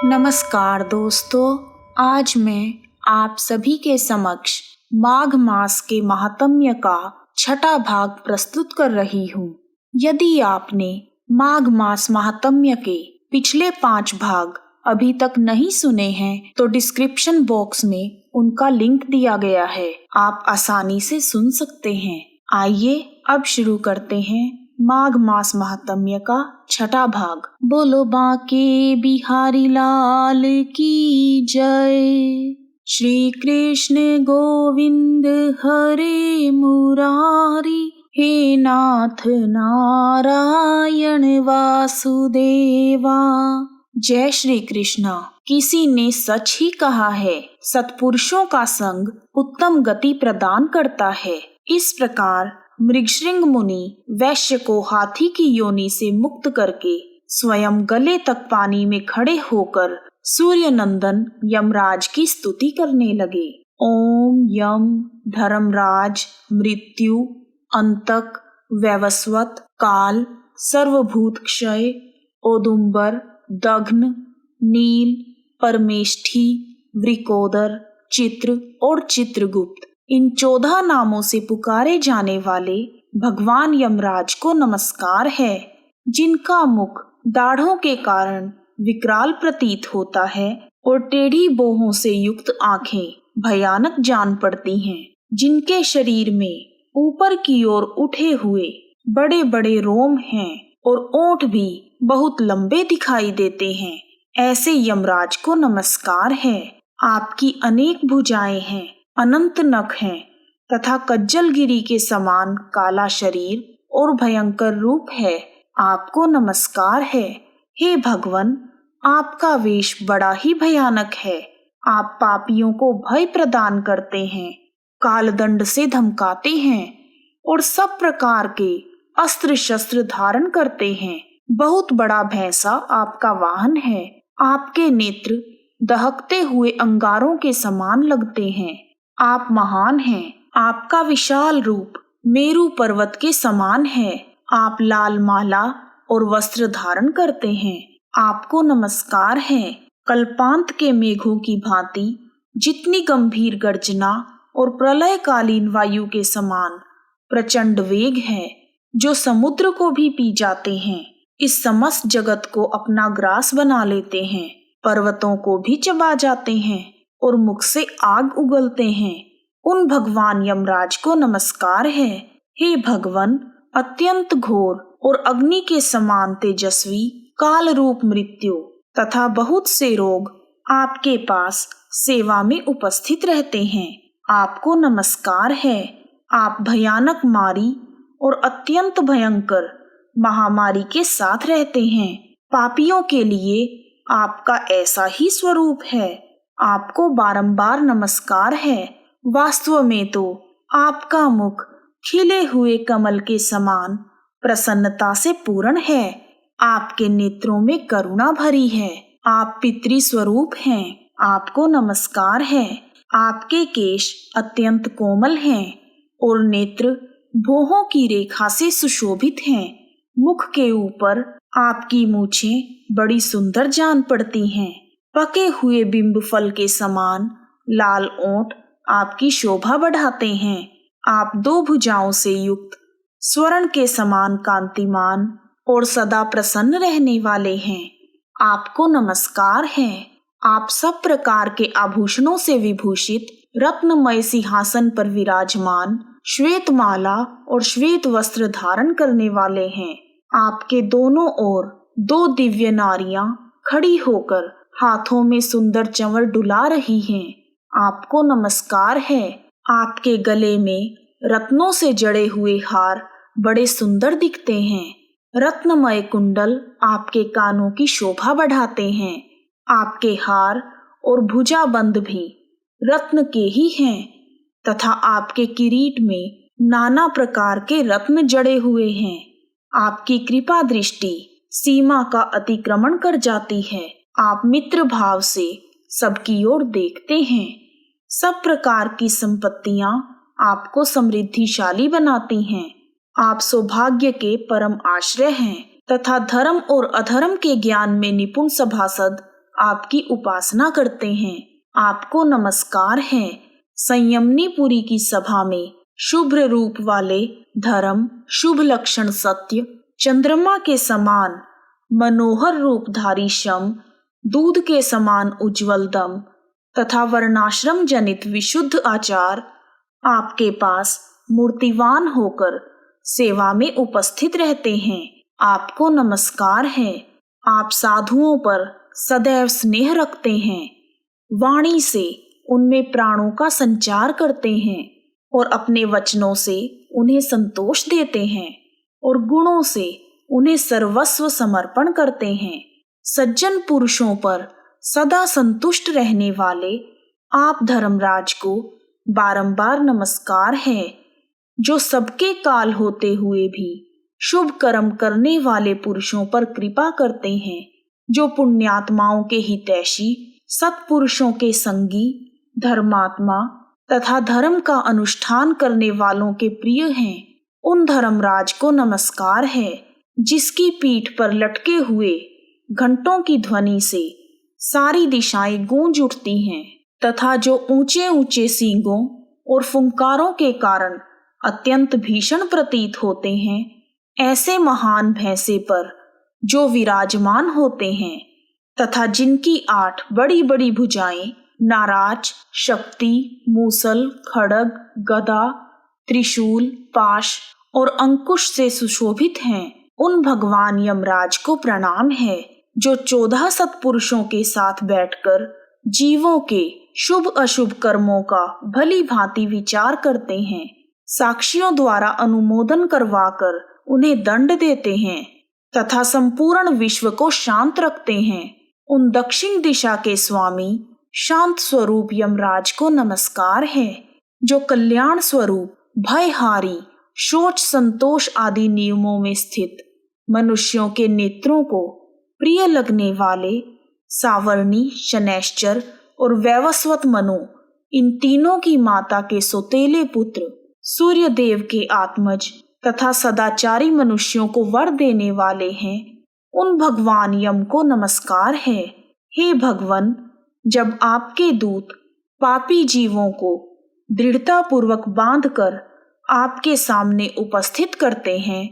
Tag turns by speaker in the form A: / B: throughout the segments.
A: नमस्कार दोस्तों, आज मैं आप सभी के समक्ष माघ मास के महात्म्य का छठा भाग प्रस्तुत कर रही हूँ। यदि आपने माघ मास महात्म्य के पिछले 5 भाग अभी तक नहीं सुने हैं तो डिस्क्रिप्शन बॉक्स में उनका लिंक दिया गया है, आप आसानी से सुन सकते हैं। आइए अब शुरू करते हैं माघ मास महात्म्य का छठा भाग। बोलो बांके बिहारी लाल की जय। श्री कृष्ण गोविंद हरे मुरारी, हे नाथ नारायण वासुदेवा। जय श्री कृष्ण। किसी ने सच ही कहा है, सत्पुरुषों का संग उत्तम गति प्रदान करता है। इस प्रकार मृगशृंग मुनि वैश्य को हाथी की योनि से मुक्त करके स्वयं गले तक पानी में खड़े होकर सूर्य नंदन यमराज की स्तुति करने लगे। ओम यम धर्मराज मृत्यु अंतक वैवस्वत काल सर्वभूत क्षय औदुंबर दघ्न नील परमेष्ठी वृकोदर चित्र और चित्रगुप्त, इन 14 नामों से पुकारे जाने वाले भगवान यमराज को नमस्कार है। जिनका मुख दाढ़ों के कारण विकराल प्रतीत होता है और टेढ़ी बोहों से युक्त आंखें भयानक जान पड़ती हैं, जिनके शरीर में ऊपर की ओर उठे हुए बड़े बड़े रोम हैं और ओंठ भी बहुत लंबे दिखाई देते हैं, ऐसे यमराज को नमस्कार है। आपकी अनेक भुजाएं हैं, अनंत नख हैं तथा कज्जलगिरी के समान काला शरीर और भयंकर रूप है। आपको नमस्कार है। हे भगवन, आपका वेश बड़ा ही भयानक है। आप पापियों को भय प्रदान करते हैं, कालदंड से धमकाते हैं और सब प्रकार के अस्त्र शस्त्र धारण करते हैं। बहुत बड़ा भैंसा आपका वाहन है। आपके नेत्र दहकते हुए अंगारों के समान लगते हैं। आप महान हैं। आपका विशाल रूप मेरु पर्वत के समान है। आप लाल माला और वस्त्र धारण करते हैं। आपको नमस्कार है। कल्पांत के मेघों की भांति जितनी गंभीर गर्जना और प्रलयकालीन वायु के समान प्रचंड वेग है, जो समुद्र को भी पी जाते हैं, इस समस्त जगत को अपना ग्रास बना लेते हैं, पर्वतों को भी चबा जाते हैं और मुख से आग उगलते हैं, उन भगवान यमराज को नमस्कार है। हे भगवन, अत्यंत घोर और अग्नि के समान तेजस्वी काल रूप मृत्यु तथा बहुत से रोग आपके पास सेवा में उपस्थित रहते हैं। आपको नमस्कार है। आप भयानक मारी और अत्यंत भयंकर महामारी के साथ रहते हैं। पापियों के लिए आपका ऐसा ही स्वरूप है। आपको बारंबार नमस्कार है। वास्तव में तो आपका मुख खिले हुए कमल के समान प्रसन्नता से पूर्ण है। आपके नेत्रों में करुणा भरी है। आप पितृ स्वरूप हैं। आपको नमस्कार है। आपके केश अत्यंत कोमल हैं और नेत्र भौहों की रेखा से सुशोभित हैं। मुख के ऊपर आपकी मूछें बड़ी सुंदर जान पड़ती हैं। पके हुए बिंब फल के समान लाल ओंठ आपकी शोभा बढ़ाते हैं। आप 2 भुजाओं से युक्त स्वर्ण के समान कांतिमान और सदा प्रसन्न रहने वाले हैं। आपको नमस्कार है। आप सब प्रकार के आभूषणों से विभूषित रत्नमय सिंहासन पर विराजमान श्वेत माला और श्वेत वस्त्र धारण करने वाले हैं। आपके दोनों ओर 2 दिव्य नारियां खड़ी होकर हाथों में सुंदर चंवर डुला रही हैं। आपको नमस्कार है। आपके गले में रत्नों से जड़े हुए हार बड़े सुंदर दिखते हैं। रत्नमय कुंडल आपके कानों की शोभा बढ़ाते हैं। आपके हार और भुजाबंद भी रत्न के ही हैं तथा आपके किरीट में नाना प्रकार के रत्न जड़े हुए हैं। आपकी कृपा दृष्टि सीमा का अतिक्रमण कर जाती है। आप मित्र भाव से सबकी ओर देखते हैं। सब प्रकार की संपत्तियां आपको समृद्धिशाली बनाती हैं। आप सौभाग्य के परम आश्रय हैं तथा धर्म और अधर्म के ज्ञान में निपुण सभासद आपकी उपासना करते हैं। आपको नमस्कार है। संयमनीपुरी की सभा में शुभ्र रूप वाले धर्म, शुभ लक्षण सत्य, चंद्रमा के समान मनोहर रूपधारी शम, दूध के समान उज्जवल दम तथा वर्णाश्रम जनित विशुद्ध आचार आपके पास मूर्तिवान होकर सेवा में उपस्थित रहते हैं। आपको नमस्कार है। आप साधुओं पर सदैव स्नेह रखते हैं। वाणी से उनमें प्राणों का संचार करते हैं और अपने वचनों से उन्हें संतोष देते हैं और गुणों से उन्हें सर्वस्व समर्पण करते हैं। सज्जन पुरुषों पर सदा संतुष्ट रहने वाले आप धर्मराज को बारंबार नमस्कार है, जो सबके काल होते हुए भी शुभ कर्म करने वाले पुरुषों पर कृपा करते हैं, जो पुण्यात्माओं के हितैषी, सत्पुरुषों के संगी, धर्मात्मा तथा धर्म का अनुष्ठान करने वालों के प्रिय हैं। उन धर्मराज को नमस्कार है, जिसकी पीठ पर लटके हुए घंटों की ध्वनि से सारी दिशाएं गूंज उठती हैं तथा जो ऊंचे ऊंचे सींगों और फुंकारों के कारण अत्यंत भीषण प्रतीत होते हैं, ऐसे महान भैंसे पर जो विराजमान होते हैं तथा जिनकी 8 बड़ी बड़ी भुजाएं नाराज, शक्ति, मूसल, खड्ग, गदा, त्रिशूल, पाश और अंकुश से सुशोभित हैं, उन भगवान यमराज को प्रणाम है, जो 14 सत्पुरुषों के साथ बैठकर जीवों के शुभ अशुभ कर्मों का भली भांति विचार करते हैं, साक्षियों द्वारा अनुमोदन करवाकर उन्हें दंड देते हैं तथा संपूर्ण विश्व को शांत रखते हैं। उन दक्षिण दिशा के स्वामी शांत स्वरूप यमराज को नमस्कार है, जो कल्याण स्वरूप, भयहारी, शोच, संतोष आदि नियमों में स्थित मनुष्यों के नेत्रों को प्रिय लगने वाले सावर्णी, शनैश्चर और वैवस्वत मनु, इन तीनों की माता के सौतेले पुत्र, सूर्य देव के आत्मज तथा सदाचारी मनुष्यों को वर देने वाले हैं, उन भगवान यम को नमस्कार है। हे भगवन, जब आपके दूत पापी जीवों को दृढ़ता पूर्वक बांधकर आपके सामने उपस्थित करते हैं,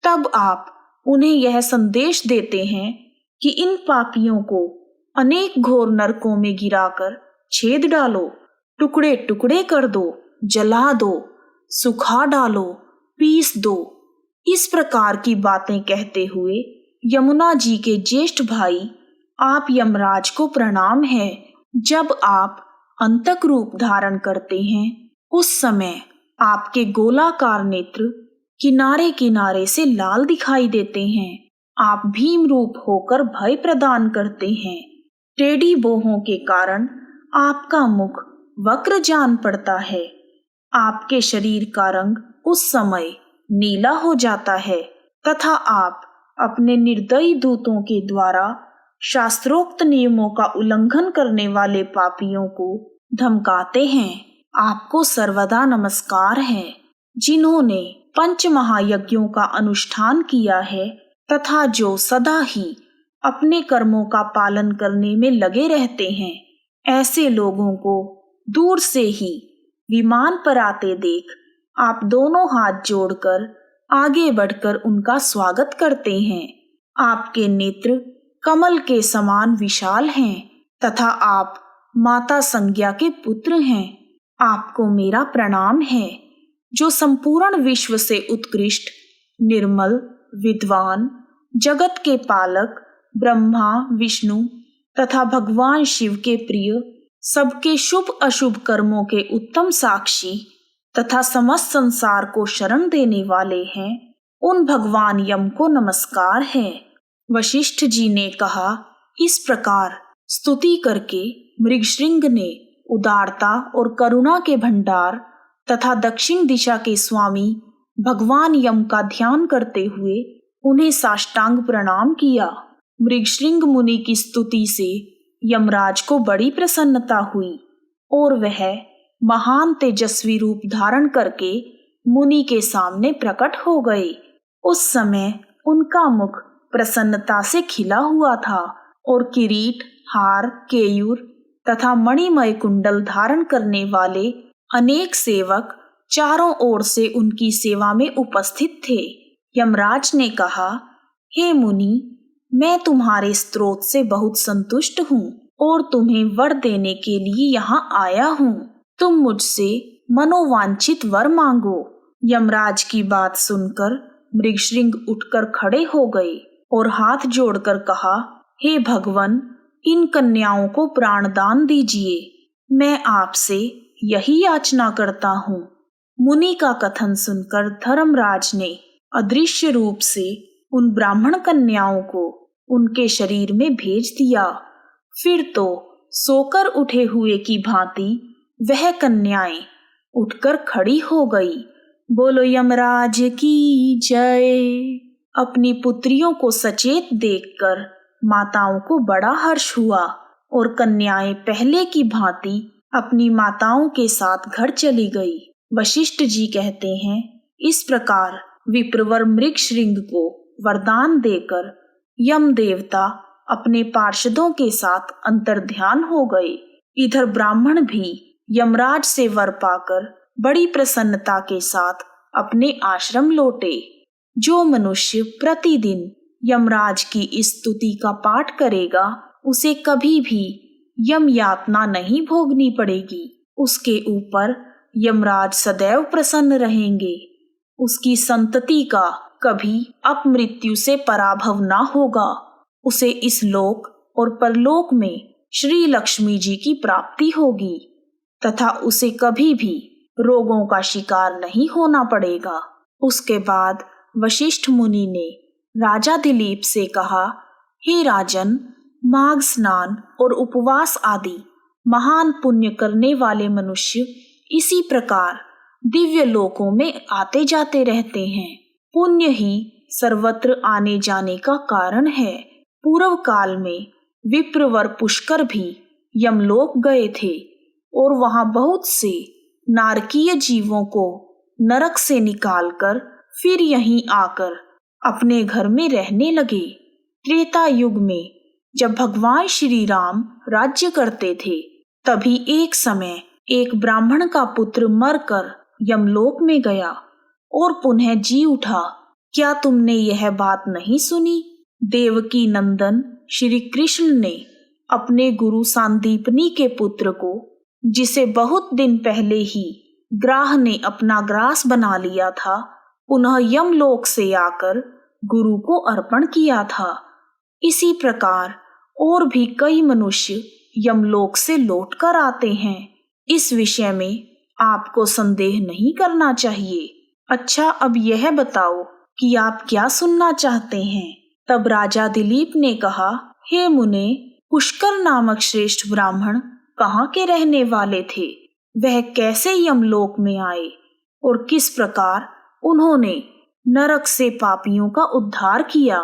A: तब आप उन्हें यह संदेश देते हैं कि इन पापियों को अनेक घोर नरकों में गिराकर छेद डालो, टुकड़े टुकड़े कर दो, जला दो, सुखा डालो, पीस दो। इस प्रकार की बातें कहते हुए यमुना जी के ज्येष्ठ भाई आप यमराज को प्रणाम है। जब आप अंतक रूप धारण करते हैं, उस समय आपके गोलाकार नेत्र किनारे किनारे से लाल दिखाई देते हैं। आप भीम रूप होकर भय प्रदान करते हैं। टेढ़ी बोहों के कारण आपका मुख वक्र जान पड़ता है। आपके शरीर का रंग उस समय नीला हो जाता है तथा आप अपने निर्दयी दूतों के द्वारा शास्त्रोक्त नियमों का उल्लंघन करने वाले पापियों को धमकाते हैं। आपको सर्वदा नमस्कार है, जिन्होंने 5 महायज्ञों का अनुष्ठान किया है तथा जो सदा ही अपने कर्मों का पालन करने में लगे रहते हैं। ऐसे लोगों को दूर से ही विमान पर आते देख आप दोनों हाथ जोड़कर आगे बढ़कर उनका स्वागत करते हैं। आपके नेत्र कमल के समान विशाल हैं तथा आप माता संज्ञा के पुत्र हैं। आपको मेरा प्रणाम है, जो संपूर्ण विश्व से उत्कृष्ट, निर्मल, विद्वान, जगत के पालक, ब्रह्मा, विष्णु तथा भगवान शिव के प्रिय, सबके शुभ अशुभ कर्मों के उत्तम साक्षी तथा समस्त संसार को शरण देने वाले हैं। उन भगवान यम को नमस्कार है। वशिष्ठ जी ने कहा, इस प्रकार स्तुति करके मृगशृंग ने उदारता और करुणा के भंडार तथा दक्षिण दिशा के स्वामी भगवान यम का ध्यान करते हुए उन्हें साष्टांग प्रणाम किया। मृगशृंग मुनि की स्तुति से यमराज को बड़ी प्रसन्नता हुई और वह महान तेजस्वी रूप धारण करके मुनि के सामने प्रकट हो गए। उस समय उनका मुख प्रसन्नता से खिला हुआ था और किरीट, हार, केयूर तथा मणिमय कुंडल धारण करने वाले अनेक सेवक चारों ओर से उनकी सेवा में उपस्थित थे। यमराज ने कहा, हे मुनि, मैं तुम्हारे स्तोत्र से बहुत संतुष्ट हूँ और तुम्हें वर देने के लिए यहाँ आया हूँ। तुम मुझसे मनोवांछित वर मांगो। यमराज की बात सुनकर मृगशृंग उठकर खड़े हो गए और हाथ जोड़कर कहा, हे भगवन, इन कन्याओं को प्राणदान दीजिए। मैं आपसे यही याचना करता हूँ। मुनि का कथन सुनकर धर्मराज ने अदृश्य रूप से उन ब्राह्मण कन्याओं को उनके शरीर में भेज दिया। फिर तो सोकर उठे हुए की भांति वह कन्याएं उठकर खड़ी हो गई। बोलो यमराज की जय। अपनी पुत्रियों को सचेत देखकर माताओं को बड़ा हर्ष हुआ और कन्याएं पहले की भांति अपनी माताओं के साथ घर चली गई। वशिष्ठ जी कहते हैं, इस प्रकार विप्रवर मृगशृंग को वरदान देकर यम देवता अपने पार्षदों के साथ अंतर्ध्यान हो गए। इधर ब्राह्मण भी यमराज से वर पाकर बड़ी प्रसन्नता के साथ अपने आश्रम लौटे। जो मनुष्य प्रतिदिन यमराज की इस स्तुति का पाठ करेगा, उसे कभी भी यम यातना नहीं भोगनी पड़ेगी। उसके ऊपर यमराज सदैव प्रसन्न रहेंगे। उसकी संतति का कभी अपमृत्यु से पराभव ना होगा। उसे इस लोक और परलोक में श्री लक्ष्मी जी की प्राप्ति होगी तथा उसे कभी भी रोगों का शिकार नहीं होना पड़ेगा। उसके बाद वशिष्ठ मुनि ने राजा दिलीप से कहा, हे राजन, माघ स्नान और उपवास आदि महान पुण्य करने वाले मनुष्य इसी प्रकार दिव्य लोकों में आते जाते रहते हैं। पुण्य ही सर्वत्र आने जाने का कारण है। पूर्व काल में विप्रवर पुष्कर भी यमलोक गए थे और वहां बहुत से नारकीय जीवों को नरक से निकालकर फिर यहीं आकर अपने घर में रहने लगे। त्रेता युग में जब भगवान श्री राम राज्य करते थे, तभी एक समय एक ब्राह्मण का पुत्र मरकर यमलोक में गया और पुनः जी उठा। क्या तुमने यह बात नहीं सुनी? देवकी नंदन श्री कृष्ण ने अपने गुरु सांदीपनी के पुत्र को, जिसे बहुत दिन पहले ही ग्राह ने अपना ग्रास बना लिया था, पुनः यमलोक से आकर गुरु को अर्पण किया था। इसी प्रकार और भी कई मनुष्य यमलोक से लौटकर आते हैं। इस विषय में आपको संदेह नहीं करना चाहिए। अच्छा, अब यह बताओ कि आप क्या सुनना चाहते हैं? तब राजा दिलीप ने कहा, हे मुने, पुष्कर नामक श्रेष्ठ ब्राह्मण कहाँ के रहने वाले थे? वह कैसे यमलोक में आए और किस प्रकार उन्होंने नरक से पापियों का उद्धार किया?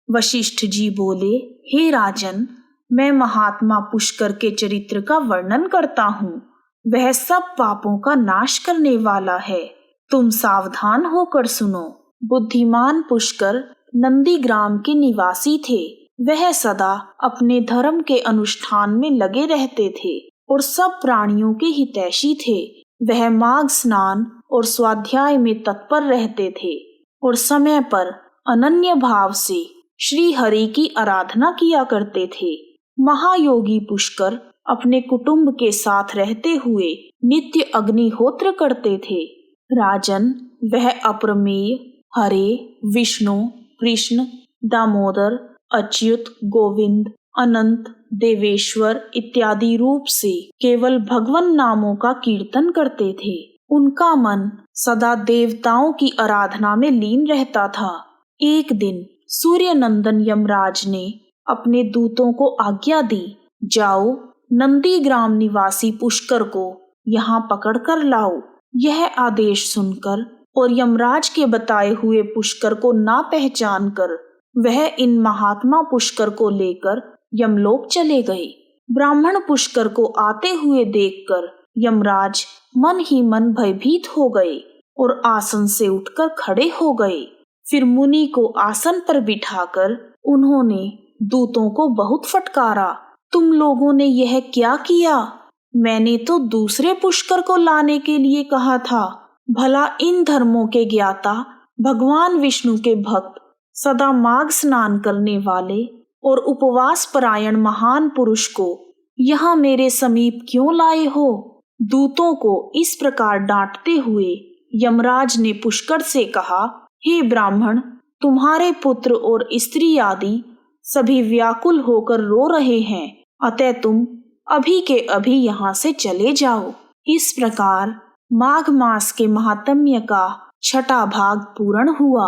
A: वशिष्ठ जी बोले, हे राजन, मैं महात्मा पुष्कर के चरित्र का वर्णन करता हूँ। वह सब पापों का नाश करने वाला है। तुम सावधान होकर सुनो। बुद्धिमान पुष्कर नंदीग्राम के निवासी थे। वह सदा अपने धर्म के अनुष्ठान में लगे रहते थे और सब प्राणियों के हितैषी थे। वह माघ स्नान और स्वाध्याय में तत्पर रहते थे और समय पर अनन्य भाव से श्री हरि की आराधना किया करते थे। महायोगी पुष्कर अपने कुटुंब के साथ रहते हुए नित्य अग्निहोत्र करते थे। राजन, वह अप्रमेय, हरे, विष्णु, कृष्ण, दामोदर, अच्युत, गोविंद, अनंत, देवेश्वर इत्यादि रूप से केवल भगवान नामों का कीर्तन करते थे। उनका मन सदा देवताओं की आराधना में लीन रहता था। एक दिन सूर्य नंदन यमराज ने अपने दूतों को आज्ञा दी, जाओ नंदीग्राम निवासी पुष्कर को यहाँ पकड़ कर लाओ। यह आदेश सुनकर और यमराज के बताए हुए पुष्कर को ना पहचान कर वह इन महात्मा पुष्कर को लेकर यमलोक चले गए। ब्राह्मण पुष्कर को आते हुए देखकर यमराज मन ही मन भयभीत हो गए और आसन से उठकर खड़े हो गए। फिर मुनि को आसन पर बिठाकर उन्होंने दूतों को बहुत फटकारा। तुम लोगों ने यह क्या किया? मैंने तो दूसरे पुष्कर को लाने के लिए कहा था। भला इन धर्मों के ज्ञाता, भगवान विष्णु के भक्त, सदा माघ स्नान करने वाले और उपवास परायण महान पुरुष को यहाँ मेरे समीप क्यों लाए हो? दूतों को इस प्रकार डांटते हुए यमराज ने पुष्कर से कहा, हे ब्राह्मण, तुम्हारे पुत्र और स्त्री आदि सभी व्याकुल होकर रो रहे हैं, अतः तुम अभी के अभी यहाँ से चले जाओ। इस प्रकार माघ मास के महात्म्य का छठा भाग पूर्ण हुआ।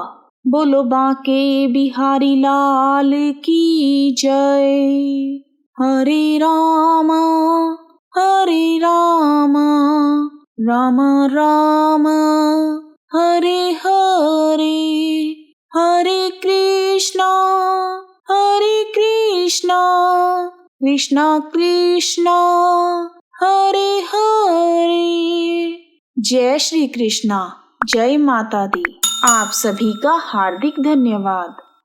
A: बोलो बांके बिहारी लाल की जय। हरे रामा राम राम हरे हरे, हरे कृष्णा कृष्णा कृष्णा हरे हरे। जय श्री कृष्णा, जय माता दी। आप सभी का हार्दिक धन्यवाद।